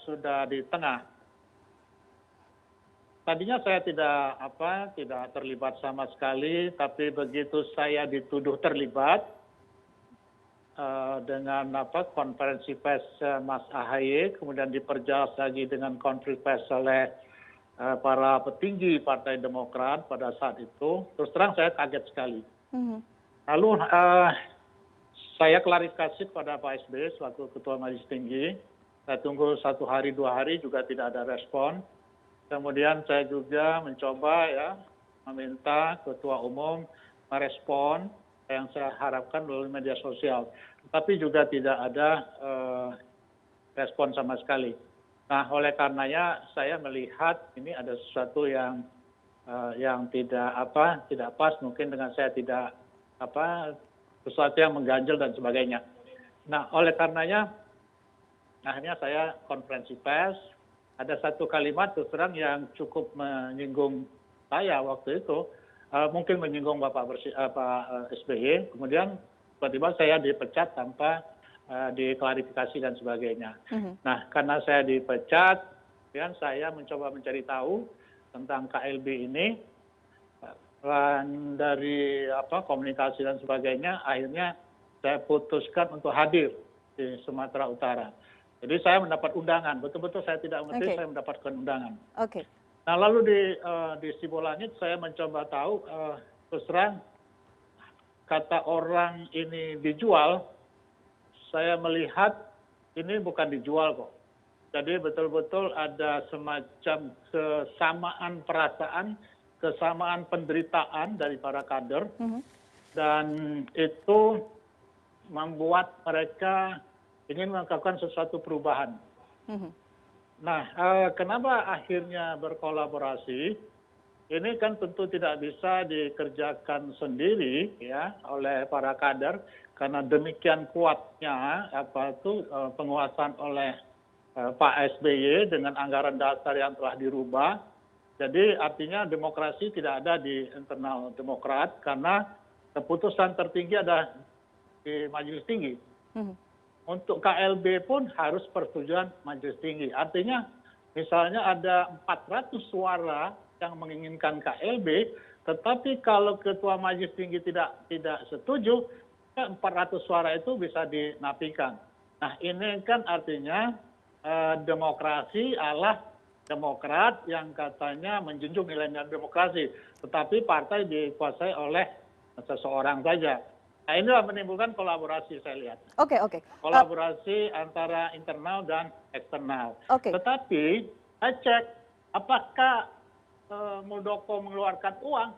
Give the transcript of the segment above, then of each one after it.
sudah di tengah. Tadinya saya tidak terlibat sama sekali, tapi begitu saya dituduh terlibat dengan konferensi pers Mas Ahaye, kemudian diperjelas lagi dengan konferensi pers oleh para petinggi Partai Demokrat pada saat itu, terus terang saya kaget sekali. Lalu saya klarifikasi kepada Pak SBY selaku Ketua Majelis Tinggi, saya tunggu 1 hari 2 hari juga tidak ada respon. Kemudian saya juga mencoba meminta Ketua Umum merespon yang saya harapkan melalui media sosial. Tapi juga tidak ada respon sama sekali. Nah, oleh karenanya saya melihat ini ada sesuatu yang tidak pas, mungkin dengan saya tidak sesuatu yang mengganjal dan sebagainya. Nah, oleh karenanya akhirnya saya konferensi pers. Ada satu kalimat terus terang yang cukup menyinggung saya waktu itu, mungkin menyinggung Pak SBY, kemudian tiba-tiba saya dipecat tanpa diklarifikasi dan sebagainya. Nah, karena saya dipecat, kemudian saya mencoba mencari tahu tentang KLB ini, dan dari komunikasi dan sebagainya, akhirnya saya putuskan untuk hadir di Sumatera Utara. Jadi saya mendapat undangan, betul-betul saya tidak mengerti, saya mendapatkan undangan. Nah, lalu di Sibolangit saya mencoba tahu, terus terang kata orang ini dijual, saya melihat ini bukan dijual kok. Jadi betul-betul ada semacam kesamaan perasaan, kesamaan penderitaan dari para kader, dan itu membuat mereka ingin melakukan sesuatu perubahan. Nah, kenapa akhirnya berkolaborasi? Ini kan tentu tidak bisa dikerjakan sendiri oleh para kader, karena demikian kuatnya penguasaan oleh Pak SBY dengan anggaran dasar yang telah dirubah. Jadi artinya demokrasi tidak ada di internal Demokrat, karena keputusan tertinggi ada di Majelis Tinggi. Untuk KLB pun harus persetujuan Majelis Tinggi. Artinya misalnya ada 400 suara yang menginginkan KLB, tetapi kalau Ketua Majelis Tinggi tidak setuju, 400 suara itu bisa dinafikan. Nah, ini kan artinya demokrasi ala Demokrat yang katanya menjunjung nilai-nilai demokrasi, tetapi partai dikuasai oleh seseorang saja. Nah, inilah menimbulkan kolaborasi, saya lihat. Kolaborasi antara internal dan eksternal. Tetapi saya cek apakah Muldoko mengeluarkan uang.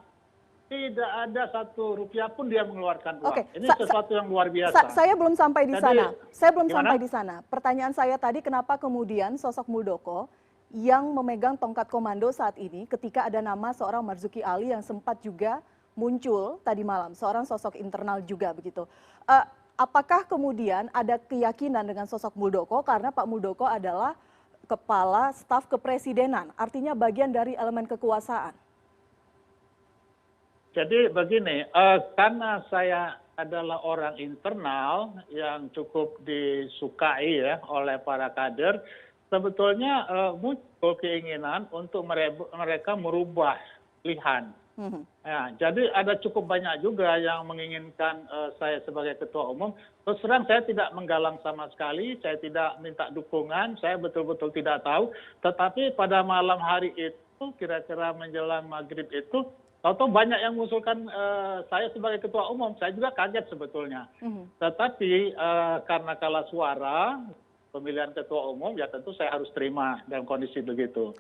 Tidak ada 1 rupiah pun dia mengeluarkan uang. Ini sesuatu yang luar biasa. Saya belum sampai di sana. Saya belum sampai di sana. Pertanyaan saya tadi, kenapa kemudian sosok Muldoko yang memegang tongkat komando saat ini ketika ada nama seorang Marzuki Ali yang sempat juga muncul tadi malam, seorang sosok internal juga begitu. Apakah kemudian ada keyakinan dengan sosok Muldoko karena Pak Muldoko adalah kepala staf kepresidenan, artinya bagian dari elemen kekuasaan? Jadi begini, karena saya adalah orang internal yang cukup disukai oleh para kader, sebetulnya muncul keinginan untuk mereka merubah pilihan. Ya, jadi ada cukup banyak juga yang menginginkan saya sebagai ketua umum. Terus terang saya tidak menggalang sama sekali, saya tidak minta dukungan, saya betul-betul tidak tahu. Tetapi pada malam hari itu, kira-kira menjelang maghrib itu, tahu-tahu banyak yang mengusulkan saya sebagai ketua umum. Saya juga kaget sebetulnya. Tetapi karena kalah suara pemilihan ketua umum, ya tentu saya harus terima dalam kondisi begitu.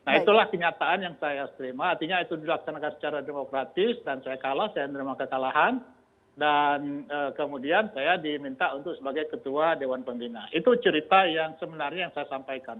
Nah, itulah kenyataan yang saya terima. Artinya itu dilaksanakan secara demokratis dan saya kalah, saya menerima kekalahan. Dan kemudian saya diminta untuk sebagai ketua Dewan Pembina. Itu cerita yang sebenarnya yang saya sampaikan.